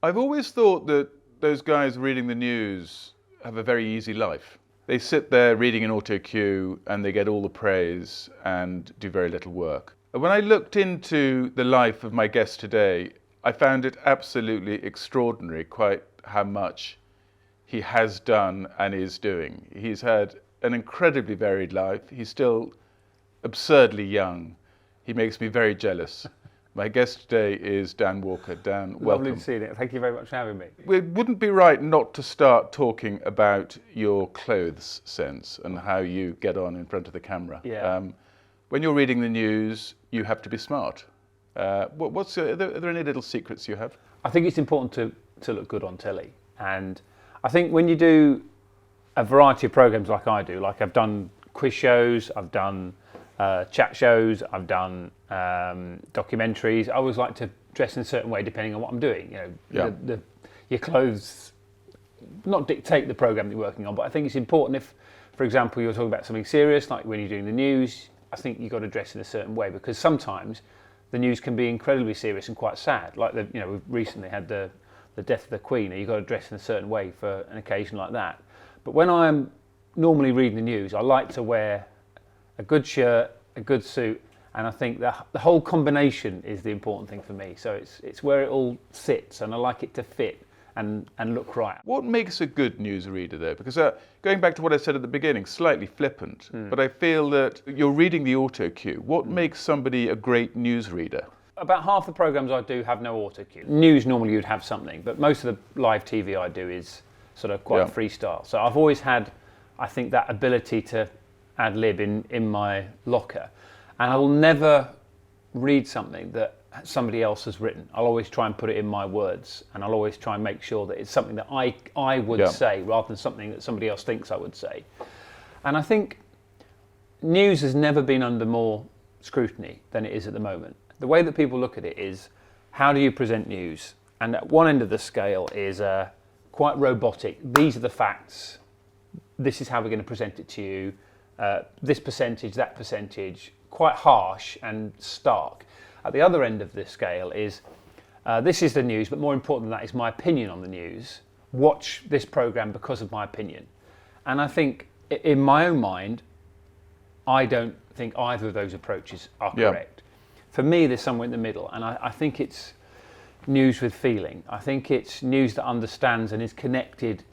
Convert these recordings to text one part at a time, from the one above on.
I've always thought that those guys reading the news have a very easy life. They sit there reading an auto cue and they get all the praise and do very little work. When I looked into the life of my guest today, I found it absolutely extraordinary quite how much he has done and is doing. He's had an incredibly varied life. He's still absurdly young. He makes me very jealous. My guest today is Dan Walker. Dan, welcome. Lovely to see you. Thank you very much for having me. It wouldn't be right not to start talking about your clothes sense and how you get on in front of the camera. Yeah. When you're reading the news, you have to be smart. Are there any little secrets you have? I think it's important to look good on telly. And I think when you do a variety of programs like I do, like I've done quiz shows, I've done chat shows, I've done documentaries. I always like to dress in a certain way depending on what I'm doing. Your clothes not dictate the program that you're working on, but I think it's important if, for example, you're talking about something serious, like when you're doing the news, I think you've got to dress in a certain way because sometimes the news can be incredibly serious and quite sad. Like we've recently had the death of the Queen, and you've got to dress in a certain way for an occasion like that. But when I'm normally reading the news, I like to wear a good shirt, a good suit, and I think that the whole combination is the important thing for me. So it's where it all sits, and I like it to fit and look right. What makes a good newsreader though? Because going back to what I said at the beginning, slightly flippant, but I feel that you're reading the auto cue. What makes somebody a great newsreader? About half the programs I do have no auto cue. News normally you'd have something, but most of the live TV I do is sort of quite freestyle. So I've always had, I think, that ability to ad lib in my locker, and I will never read something that somebody else has written. I'll always try and put it in my words, and I'll always try and make sure that it's something that I would say rather than something that somebody else thinks I would say. And I think news has never been under more scrutiny than it is at the moment. The way that people look at it is, how do you present news? And at one end of the scale is quite robotic. These are the facts. This is how we're going to present it to you. This percentage, that percentage, quite harsh and stark. At the other end of the scale is, this is the news, but more important than that is my opinion on the news. Watch this program because of my opinion. And I think, in my own mind, I don't think either of those approaches are correct. For me, there's somewhere in the middle, and I think it's news with feeling. I think it's news that understands and is connected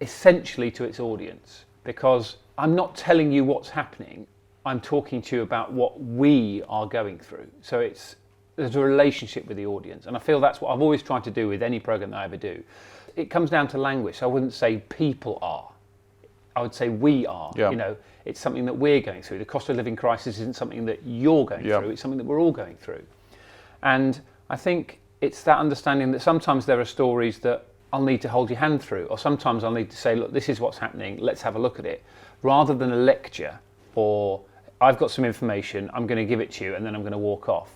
essentially to its audience, because I'm not telling you what's happening, I'm talking to you about what we are going through. So there's a relationship with the audience, and I feel that's what I've always tried to do with any program that I ever do. It comes down to language, so I wouldn't say people are. I would say we are. It's something that we're going through. The cost of living crisis isn't something that you're going through, it's something that we're all going through. And I think it's that understanding that sometimes there are stories that I'll need to hold your hand through, or sometimes I'll need to say, look, this is what's happening, let's have a look at it, rather than a lecture, or I've got some information, I'm going to give it to you, and then I'm going to walk off.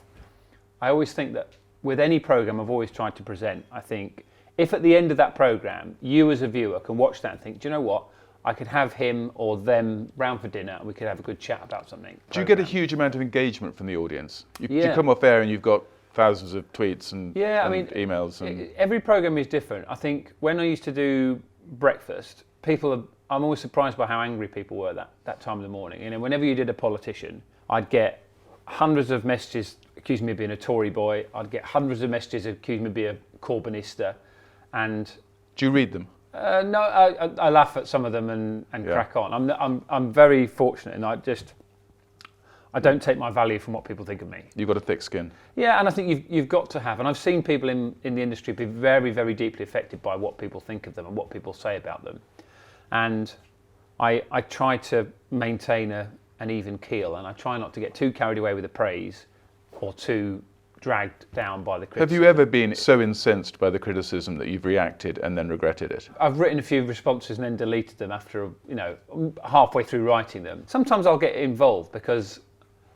I always think that with any program I've always tried to present, I think, if at the end of that program, you as a viewer can watch that and think, do you know what? I could have him or them round for dinner and we could have a good chat about something. Do you get a huge amount of engagement from the audience? You come off air and you've got thousands of tweets and emails. Every program is different. I think when I used to do breakfast, I'm always surprised by how angry people were that time of the morning. Whenever you did a politician, I'd get hundreds of messages accusing me of being a Tory boy. I'd get hundreds of messages accusing me of being a Corbynista. And do you read them? No, I laugh at some of them and crack on. I'm very fortunate, and I don't take my value from what people think of me. You've got a thick skin. Yeah, and I think you've got to have. And I've seen people in the industry be very, very deeply affected by what people think of them and what people say about them. And I try to maintain an even keel, and I try not to get too carried away with the praise or too dragged down by the criticism. Have you ever been so incensed by the criticism that you've reacted and then regretted it? I've written a few responses and then deleted them after, halfway through writing them. Sometimes I'll get involved because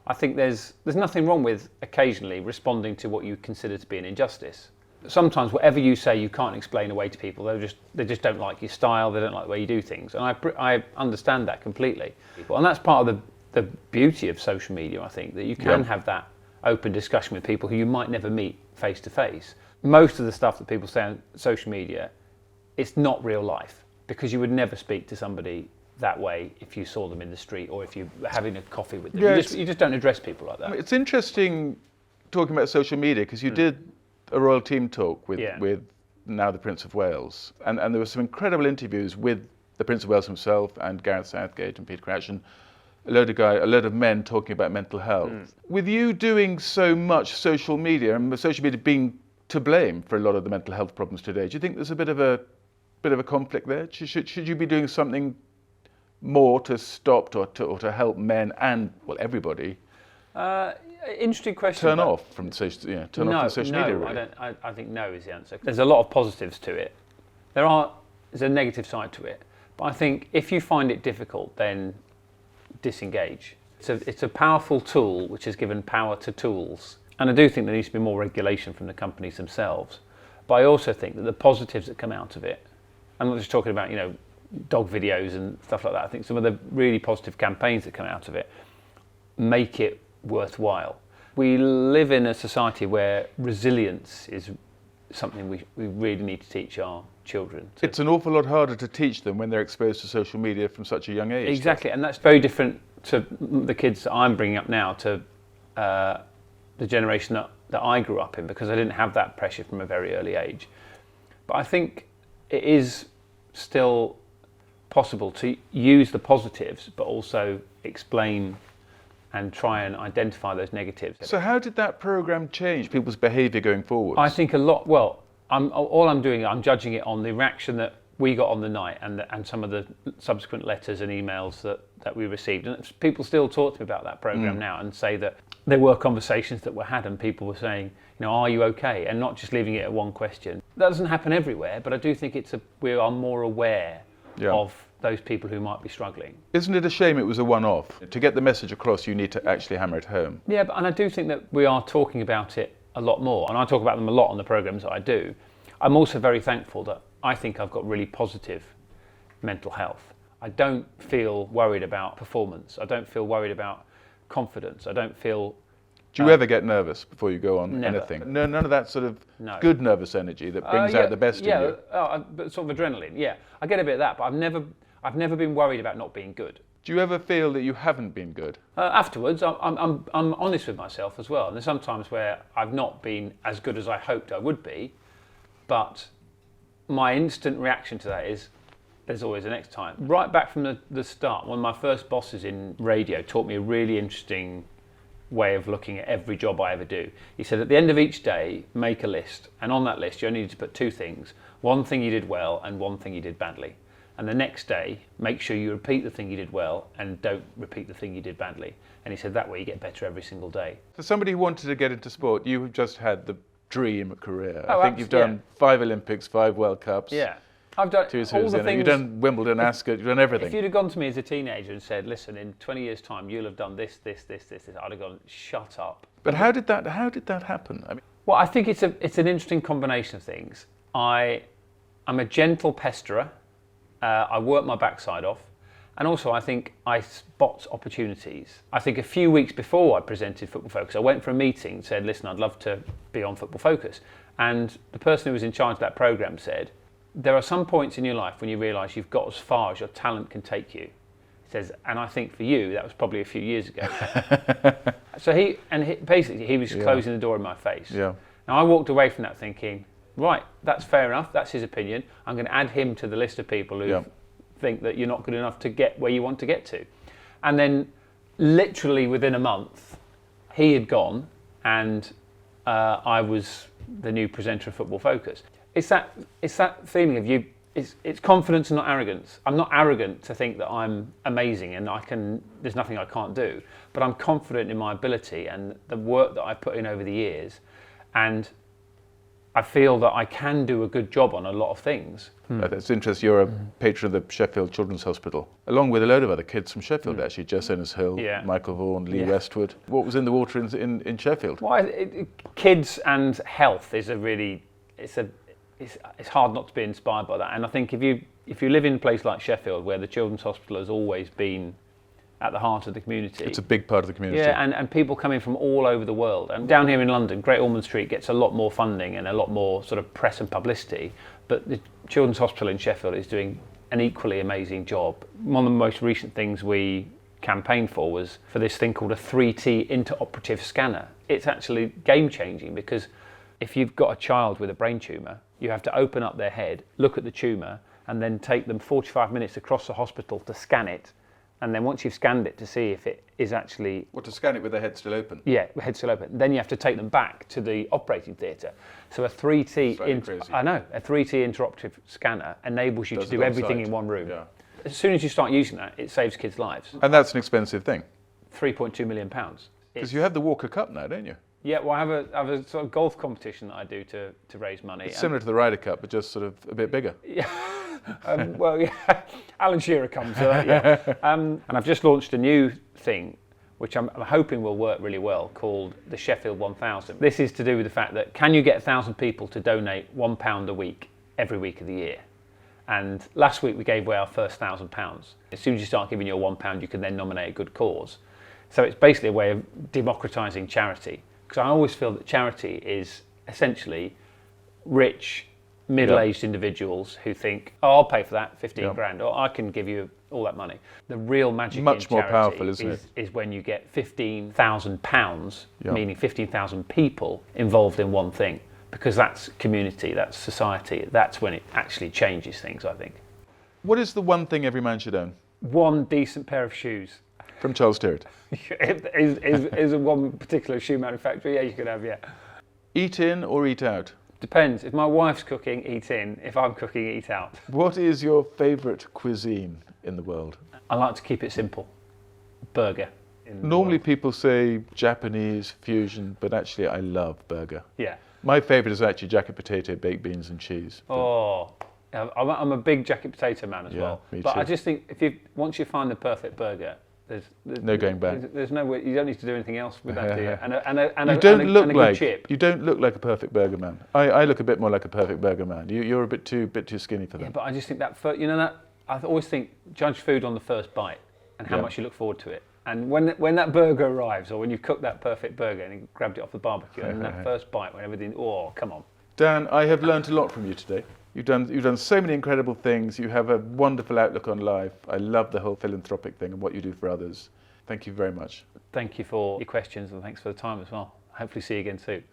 I think there's nothing wrong with occasionally responding to what you consider to be an injustice. Sometimes whatever you say you can't explain away to people. They just don't like your style, they don't like the way you do things. And I understand that completely. And that's part of the beauty of social media, I think, that you can have that open discussion with people who you might never meet face to face. most of the stuff that people say on social media, it's not real life, because you would never speak to somebody that way if you saw them in the street or if you were having a coffee with them. Yeah, you just don't address people like that. It's interesting talking about social media, because you did a Royal Team talk with now the Prince of Wales, and there were some incredible interviews with the Prince of Wales himself and Gareth Southgate and Peter Crouch, and a load of men talking about mental health. With you doing so much social media, and social media being to blame for a lot of the mental health problems today, do you think there's a bit of a conflict there? Should you be doing something more to stop or to help men and everybody? Interesting question. Turn off from social media. Really. I think no is the answer. There's a lot of positives to it. There's a negative side to it, but I think if you find it difficult, then disengage. It's a powerful tool which has given power to tools, and I do think there needs to be more regulation from the companies themselves. But I also think that the positives that come out of it, I'm not just talking about dog videos and stuff like that. I think some of the really positive campaigns that come out of it make it worthwhile. We live in a society where resilience is something we really need to teach our children. It's an awful lot harder to teach them when they're exposed to social media from such a young age. Exactly, and that's very different to the kids that I'm bringing up now, to the generation that I grew up in, because I didn't have that pressure from a very early age. But I think it is still possible to use the positives, but also explain and try and identify those negatives. So how did that programme change people's behaviour going forward? I think a lot. I'm judging it on the reaction that we got on the night, and some of the subsequent letters and emails that we received. And people still talk to me about that programme now, and say that there were conversations that were had and people were saying, are you okay? And not just leaving it at one question. That doesn't happen everywhere, but I do think we are more aware of those people who might be struggling. Isn't it a shame it was a one-off? To get the message across, you need to actually hammer it home. Yeah, and I do think that we are talking about it a lot more, and I talk about them a lot on the programmes that I do. I'm also very thankful that I think I've got really positive mental health. I don't feel worried about performance. I don't feel worried about confidence. I don't feel... Do you ever get nervous before you go on never. anything? No, none of that sort of good nervous energy that brings out the best in you? But sort of adrenaline, yeah. I get a bit of that, but I've never been worried about not being good. Do you ever feel that you haven't been good? Afterwards, I'm honest with myself as well. And there's sometimes where I've not been as good as I hoped I would be, but my instant reaction to that is, there's always a next time. Right back from the start, one of my first bosses in radio taught me a really interesting way of looking at every job I ever do. He said, at the end of each day, make a list, and on that list you only need to put two things: one thing you did well and one thing you did badly. And the next day, make sure you repeat the thing you did well and don't repeat the thing you did badly. And he said that way you get better every single day. For somebody who wanted to get into sport, you have just had the dream career. I think you've done 5 Olympics, 5 World Cups. Yeah. I've done all the things. You've done Wimbledon, Ascot, you've done everything. If you'd have gone to me as a teenager and said, listen, in 20 years' time, you'll have done this, I'd have gone, shut up. But how did that happen? I mean, well, I think it's an interesting combination of things. I'm a gentle pesterer. I work my backside off. And also, I think I spot opportunities. I think a few weeks before I presented Football Focus, I went for a meeting and said, listen, I'd love to be on Football Focus. And the person who was in charge of that programme said, there are some points in your life when you realise you've got as far as your talent can take you. He says, and I think for you, that was probably a few years ago. So he was closing the door in my face. Yeah. Now I walked away from that thinking, right, that's fair enough, that's his opinion. I'm going to add him to the list of people who think that you're not good enough to get where you want to get to. And then literally within a month, he had gone and I was the new presenter of Football Focus. It's that feeling of you. It's confidence and not arrogance. I'm not arrogant to think that I'm amazing and there's nothing I can't do. But I'm confident in my ability and the work that I've put in over the years, and I feel that I can do a good job on a lot of things. That's interesting. You're a patron of the Sheffield Children's Hospital, along with a load of other kids from Sheffield, actually. Jess Ennis-Hill, Michael Vaughan, Lee Westwood. What was in the water in Sheffield? Well, kids and health is it's hard not to be inspired by that. And I think if you live in a place like Sheffield, where the Children's Hospital has always been at the heart of the community. It's a big part of the community. Yeah, and people coming from all over the world. And down here in London, Great Ormond Street gets a lot more funding and a lot more sort of press and publicity, but the Children's Hospital in Sheffield is doing an equally amazing job. One of the most recent things we campaigned for was for this thing called a 3T interoperative scanner. It's actually game changing, because if you've got a child with a brain tumour, you have to open up their head, look at the tumour, and then take them 45 minutes across the hospital to scan it. And then once you've scanned it to see if it is actually... What, to scan it with the head still open? Yeah, head still open. Then you have to take them back to the operating theatre. So a 3T... crazy. I know. A 3T interoperative scanner enables you to do everything in one room. Yeah. As soon as you start using that, it saves kids' lives. And that's an expensive thing. £3.2 million. Because you have the Walker Cup now, don't you? Yeah, well, I have a sort of golf competition that I do to raise money. It's similar to the Ryder Cup, but just sort of a bit bigger. Yeah. Well, yeah. Alan Shearer comes. Yeah. And I've just launched a new thing, which I'm hoping will work really well, called the Sheffield 1000. This is to do with the fact that, can you get 1,000 people to donate £1 a week every week of the year? And last week we gave away our first £1,000. As soon as you start giving your £1, you can then nominate a good cause. So it's basically a way of democratising charity. Because I always feel that charity is essentially rich, middle-aged individuals who think, oh, I'll pay for that, 15 grand, or I can give you all that money. The real magic Much in more charity powerful, isn't it? is when you get £15,000, meaning 15,000 people involved in one thing, because that's community, that's society, that's when it actually changes things, I think. What is the one thing every man should own? One decent pair of shoes. From Charles Tyrwhitt. is one particular shoe manufacturer? Yeah, you could have, yeah. Eat in or eat out? Depends. If my wife's cooking, eat in. If I'm cooking, eat out. What is your favourite cuisine in the world? I like to keep it simple. Burger. Normally people say Japanese fusion, but actually I love burger. Yeah. My favourite is actually jacket potato, baked beans and cheese. Oh, I'm a big jacket potato man as well. Me but too. I just think once you find the perfect burger, there's no going back. There's no way. You don't need to do anything else with that, do you? And a good chip. You don't look like a perfect burger man. I look a bit more like a perfect burger man. You're a bit too skinny for that. Yeah, but I just think that I always think judge food on the first bite and how much you look forward to it. And when that burger arrives, or when you've cooked that perfect burger and you grabbed it off the barbecue, and that first bite when everything, oh, come on. Dan, I have learned a lot from you today. You've done so many incredible things. You have a wonderful outlook on life. I love the whole philanthropic thing and what you do for others. Thank you very much. Thank you for your questions, and thanks for the time as well. Hopefully see you again soon.